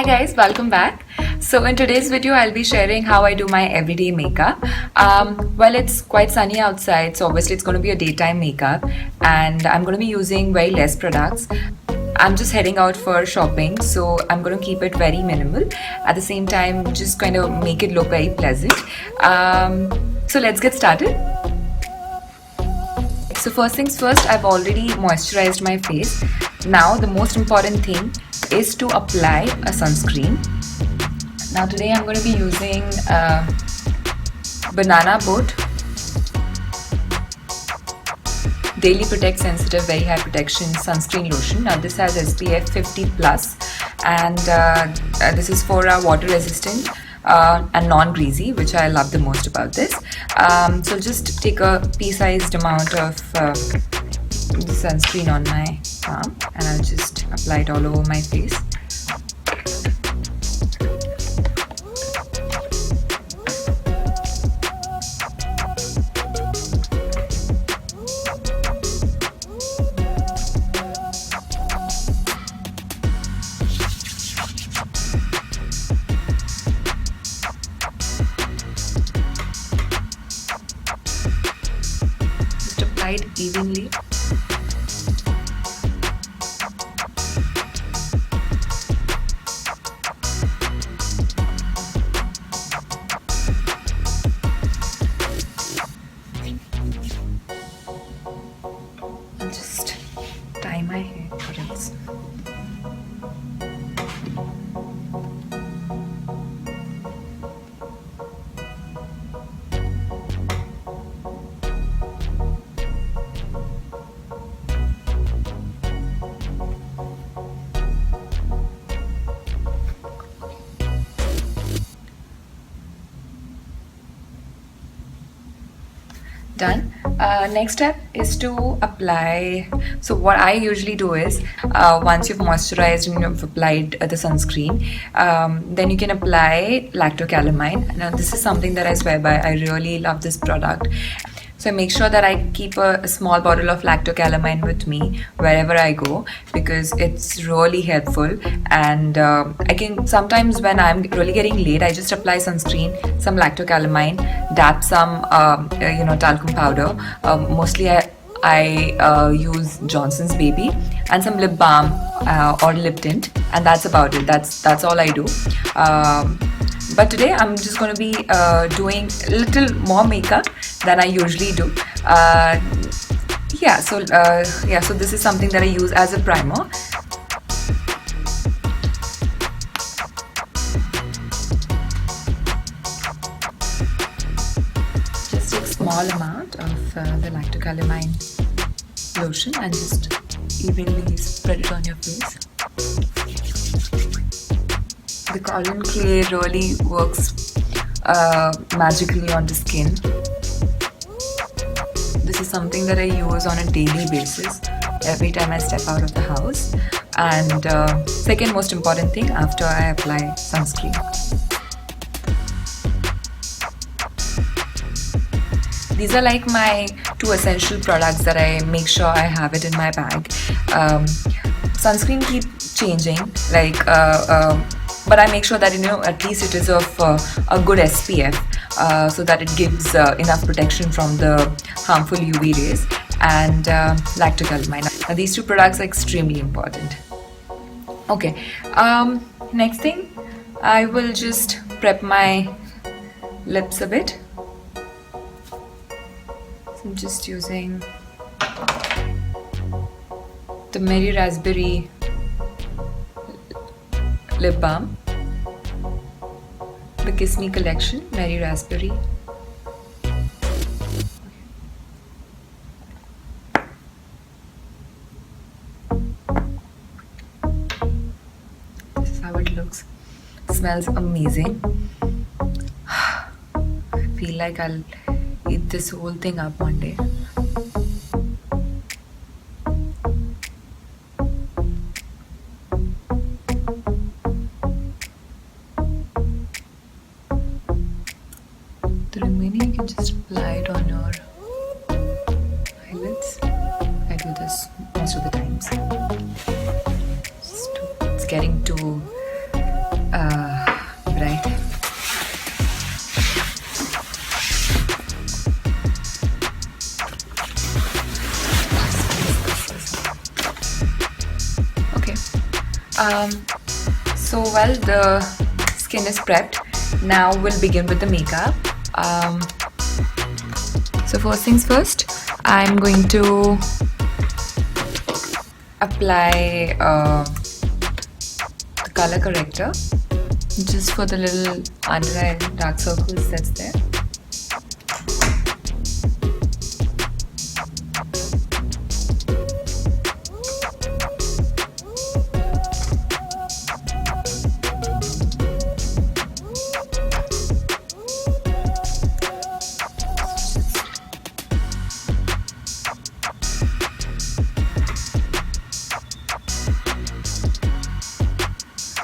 guys, welcome back. So in today's video I'll be sharing how I do my everyday makeup. Well, it's quite sunny outside, so obviously it's going to be a daytime makeup, and I'm going to be using very less products. I'm just heading out for shopping, so I'm going to keep it very minimal. At the same time, just kind of make it look very pleasant. So let's get started. So first things first, I've already moisturized my face. Now the most important thing is to apply a sunscreen. Now today I'm going to be using Banana Boat Daily Protect Sensitive Very High Protection Sunscreen Lotion. Now this has SPF 50 plus, and this is for water resistant and non-greasy, which I love the most about this. So just take a pea-sized amount of the sunscreen on my palm, and I'll just apply it all over my face. Just apply it evenly. Just tie my hair for else. Done. Next step is to apply. So what I usually do is once you've moisturized and you've applied the sunscreen, then you can apply Lacto Calamine. Now this is something that I swear by. I really love this product. So I make sure that I keep a small bottle of Lacto Calamine with me wherever I go, because it's really helpful. And I can sometimes, when I'm really getting late, I just apply sunscreen, some Lacto Calamine, dab some talcum powder. Mostly I use Johnson's Baby, and some lip balm or lip tint, and that's about it. That's all I do. But today I'm just going to be doing a little more makeup than I usually do. So this is something that I use as a primer. Just take a small amount of the Lacto Calamine lotion and just evenly spread it on your face. The Kryolan clay really works magically on the skin. This is something that I use on a daily basis every time I step out of the house. And second most important thing after I apply sunscreen. These are like my two essential products that I make sure I have it in my bag. Sunscreen keeps changing, but I make sure that at least it is of a good SPF, so that it gives enough protection from the harmful UV rays, and Lacto Calamine. Now, these two products are extremely important. Okay, next thing, I will just prep my lips a bit. So I'm just using the Mary Raspberry lip balm, the Kiss Me collection, Mary Raspberry. This is how it looks. It smells amazing. I feel like I'll eat this whole thing up one day. The remaining you can just apply it on your eyelids. I do this most of the times. It's getting too So while the skin is prepped, now we'll begin with the makeup. So first things first, I'm going to apply the color corrector just for the little under eye dark circles that's there.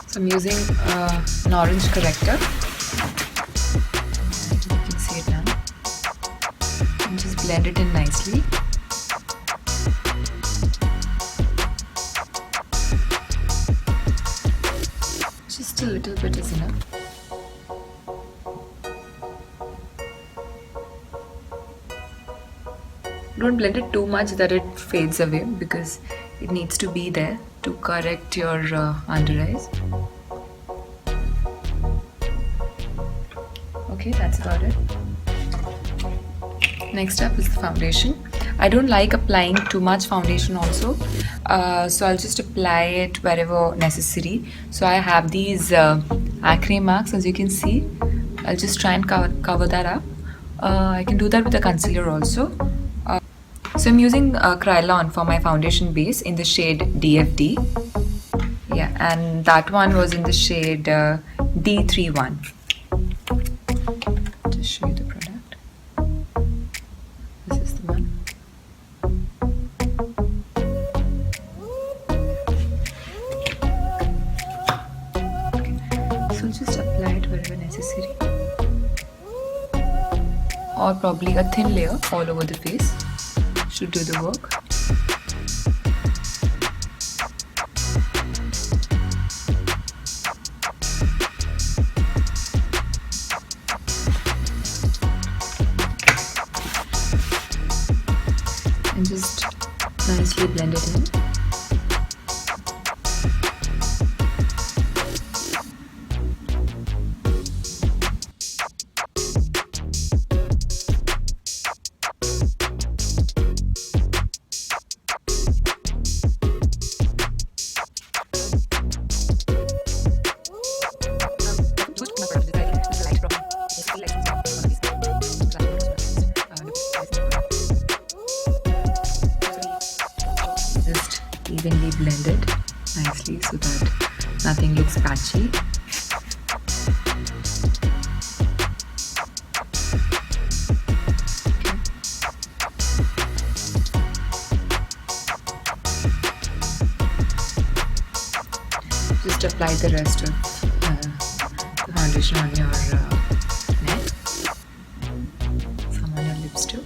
So I'm using an orange corrector. You can see it now. And just blend it in nicely. Just a little bit is enough. Don't blend it too much that it fades away, because it needs to be there to correct your under eyes. Okay, that's about it. Next up is the foundation. I don't like applying too much foundation also, so I'll just apply it wherever necessary. So I have these acne marks, as you can see. I'll just try and cover that up. I can do that with a concealer also. So I'm using Kryolan for my foundation base in the shade DFD. Yeah, and that one was in the shade D31. Just show you the product. This is the one. Okay. So just apply it wherever necessary. Or probably a thin layer all over the face should do the work. And just nicely blend it in. Just evenly blend it nicely so that nothing looks patchy. Just apply the rest of the foundation on your neck, some on your lips too.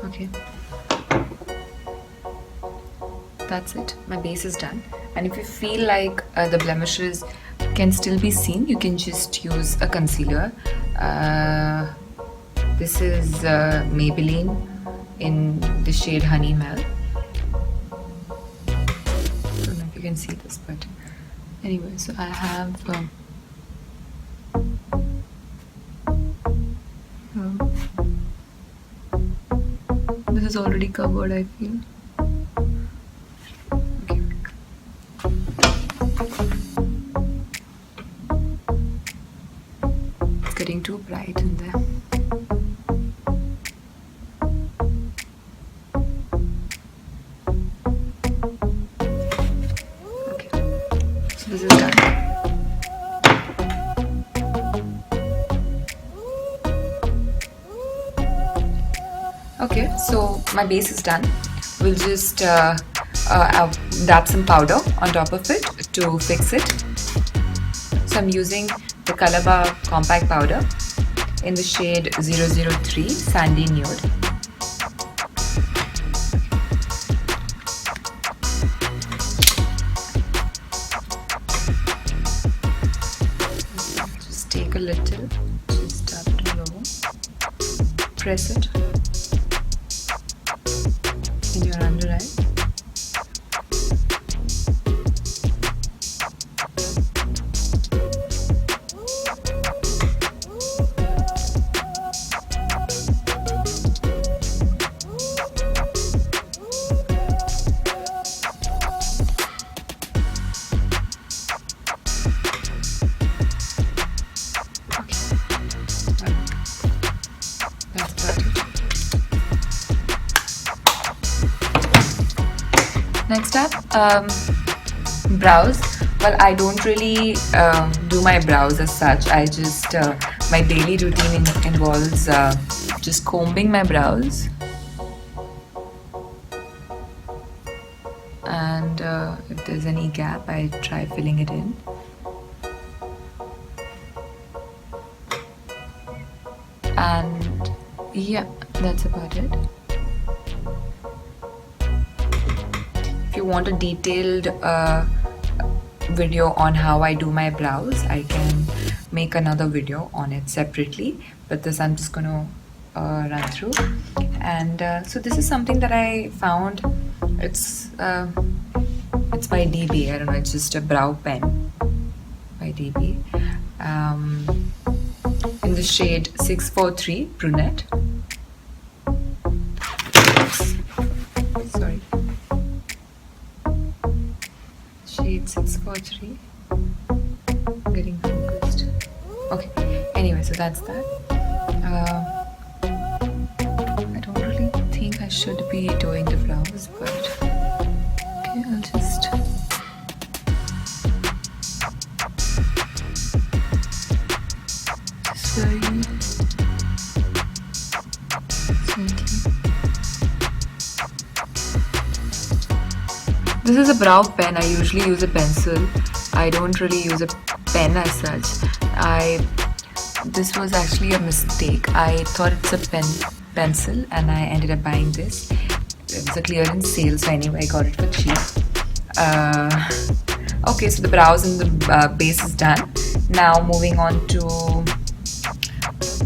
Okay, that's it. My base is done, and if you feel like the blemishes can still be seen, you can just use a concealer. This is Maybelline in the shade Honey Meil. I don't know if you can see this, but anyway, so I have this is already covered, I feel. Okay. It's getting too bright in there. Okay, so this is done. Okay, so my base is done. We'll just dab some powder on top of it to fix it. So I'm using the Colorbar compact powder in the shade 003 Sandy Nude. Just take a little, just dab it all over, press it in your under eye. Next up, brows. Well, I don't really do my brows as such. I just my daily routine involves just combing my brows, and if there's any gap, I try filling it in. And yeah, that's about it. If you want a detailed video on how I do my brows, I can make another video on it separately, but this I'm just gonna run through. And so this is something that I found. It's by DB. I don't know, it's just a brow pen by DB in the shade 643 Brunette. Sorry, shade 643. Getting focused. Okay, anyway, so that's that. I don't really think I should be doing the brows, but okay, I'll just very gently. This is a brow pen. I usually use a pencil. I don't really use a pen as such. This was actually a mistake. I thought it's a pencil and I ended up buying this. It was a clearance sale, so anyway I got it for cheap. Okay, so the brows and the base is done. Now moving on to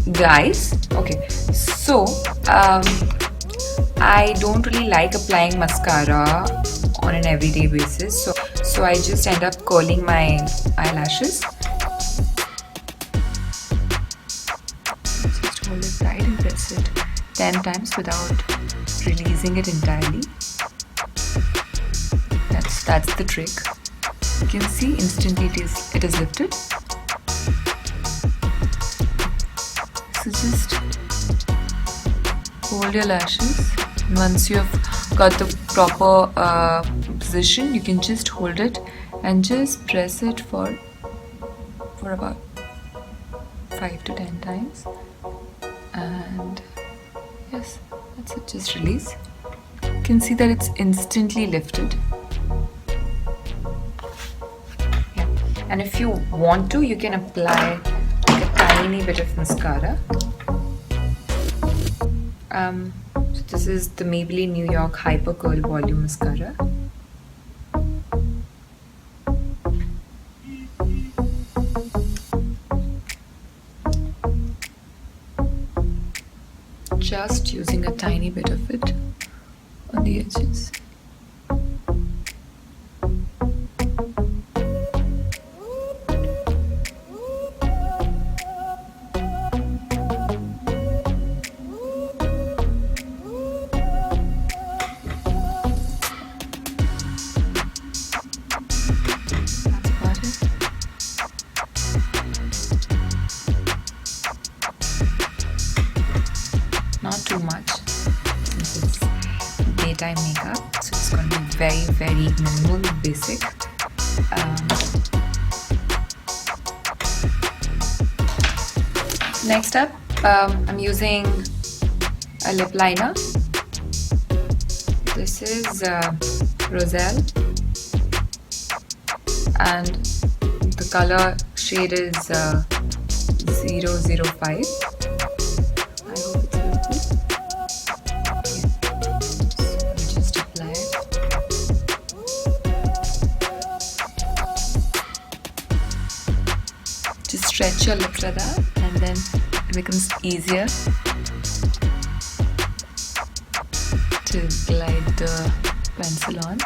the eyes. Okay, so I don't really like applying mascara on an everyday basis, so I just end up curling my eyelashes. Just hold it tight and press it 10 times without releasing it entirely. That's the trick. You can see instantly it is lifted. So just hold your lashes. Once you have got the proper position, you can just hold it and just press it for about 5 to 10 times. And yes, that's it. Just release. You can see that it's instantly lifted. Yeah. And if you want to, you can apply like a tiny bit of mascara. So this is the Maybelline New York Hypercurl Volume mascara. Just using a tiny bit of it on the edges. Not too much since it's daytime makeup, so it's going to be very, very minimal, basic. Next up, I'm using a lip liner. This is Roselle, and the color shade is 005. Stretch your lips like that, and then it becomes easier to glide the pencil on.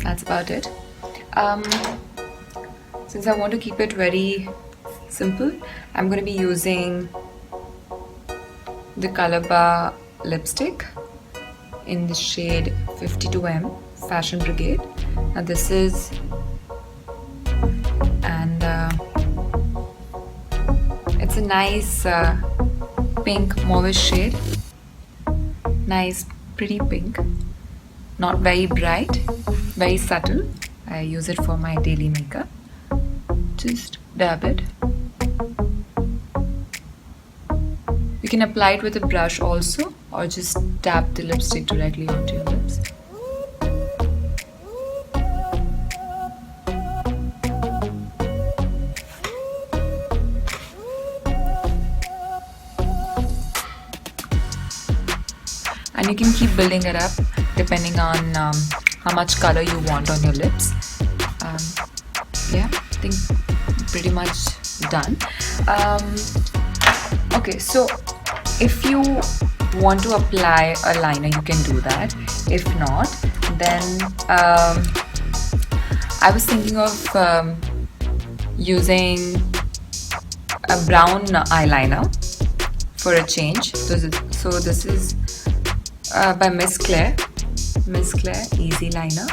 That's about it. Since I want to keep it very simple, I'm going to be using the Colorbar lipstick in the shade 52M Fashion Brigade. Now this is a nice pink mauve shade. Nice, pretty pink. Not very bright, very subtle. I use it for my daily makeup. Just dab it. You can apply it with a brush also, or just tap the lipstick directly onto your lips. And you can keep building it up depending on how much color you want on your lips. Yeah, I think pretty much done. Okay, so if you want to apply a liner, you can do that. If not, then I was thinking of using a brown eyeliner for a change. So this is by Miss Claire Easy Liner.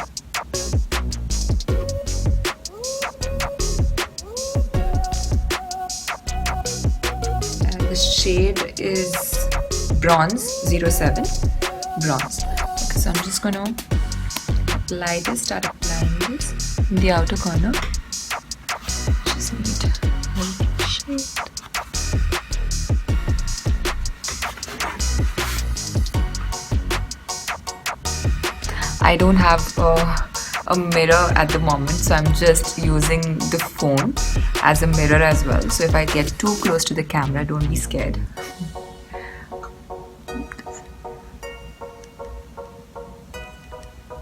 The shade is Bronze 07 Bronze. Okay, so I'm just going to apply this, start applying this in the outer corner. Just need a little shade. I don't have a mirror at the moment, so I'm just using the phone as a mirror as well. So if I get too close to the camera, don't be scared.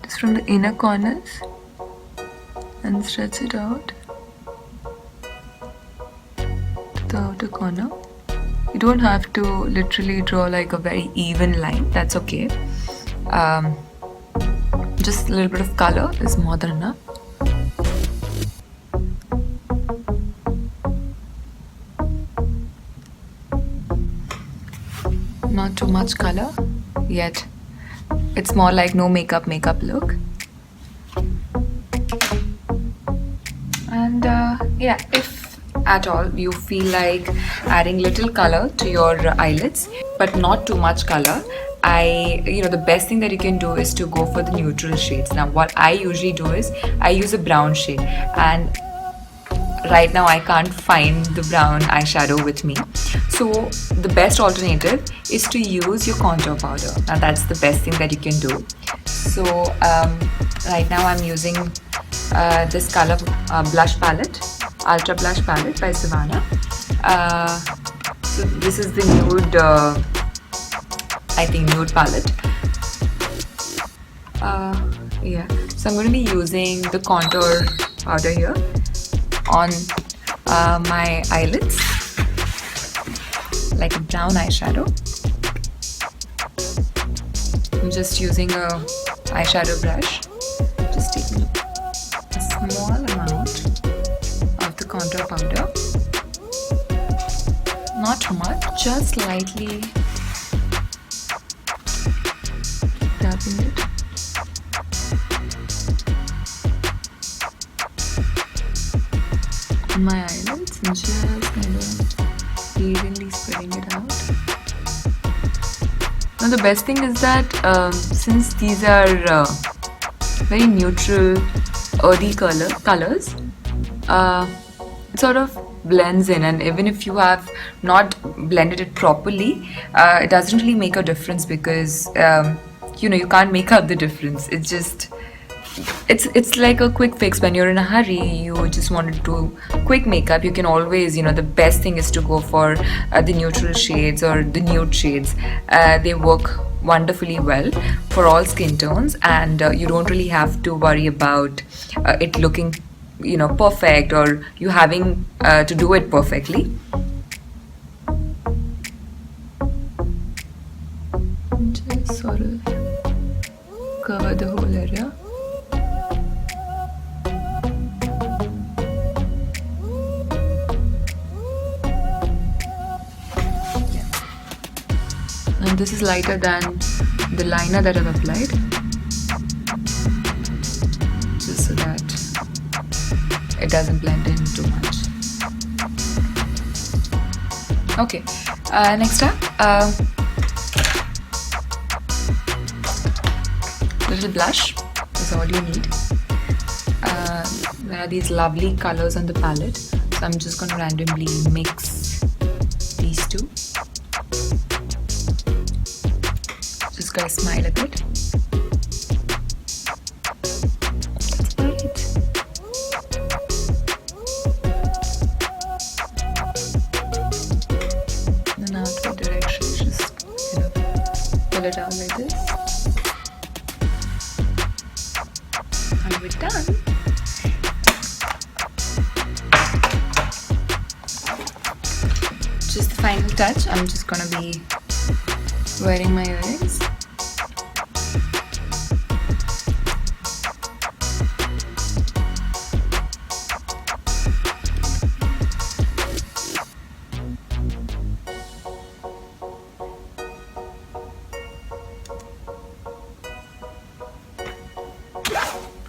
Just from the inner corners and stretch it out to the outer corner. You don't have to literally draw like a very even line, that's okay. Just a little bit of color is more than enough. Not too much color yet. It's more like no makeup look. And yeah, if at all you feel like adding little color to your eyelids, but not too much color, the best thing that you can do is to go for the neutral shades. Now what I usually do is I use a brown shade, and right now I can't find the brown eyeshadow with me. So the best alternative is to use your contour powder. Now that's the best thing that you can do. So right now I'm using this color blush palette, Ultra Blush Palette by Savannah. So this is the nude, I think nude palette. Yeah, so I'm going to be using the contour powder here on my eyelids, like a brown eyeshadow. I'm just using a eyeshadow brush, just taking a small amount of the contour powder, not much, just lightly tapping it. On my eyelids and just kind of evenly spreading it out. Now the best thing is that since these are very neutral, earthy colors, it sort of blends in, and even if you have not blended it properly, it doesn't really make a difference, because you can't make out the difference. It's just it's like a quick fix. When you're in a hurry, you just want to do quick makeup, you can always, the best thing is to go for the neutral shades or the nude shades. They work wonderfully well for all skin tones, and you don't really have to worry about it looking perfect, or you having to do it perfectly. Just sort of cover the whole area. And this is lighter than the liner that I've applied, just so that it doesn't blend in too much. Okay, next up, little blush is all you need. There are these lovely colors on the palette, so I'm just going to randomly mix these two. Just gotta smile a bit. That's about it. In an outward direction, just pull it out like this. And we're done. Just the final touch, I'm just gonna be wearing my earrings.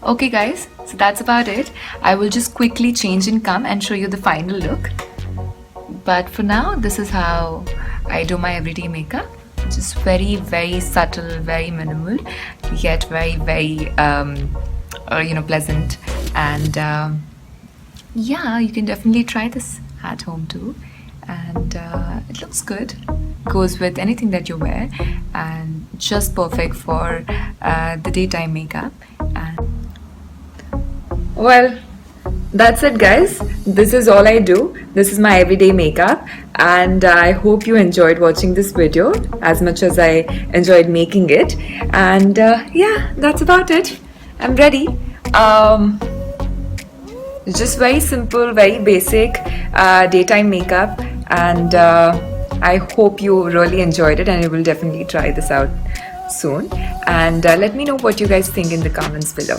Okay guys, so that's about it. I will just quickly change and come and show you the final look. But for now, this is how I do my everyday makeup. Just very, very subtle, very minimal, yet very, very, pleasant. And yeah, you can definitely try this at home too. And it looks good. Goes with anything that you wear, and just perfect for the daytime makeup. And well, that's it guys. This is all I do. This is my everyday makeup, and I hope you enjoyed watching this video as much as I enjoyed making it. And yeah, that's about it. I'm ready. Just very simple, very basic daytime makeup, and I hope you really enjoyed it, and you will definitely try this out soon. And let me know what you guys think in the comments below.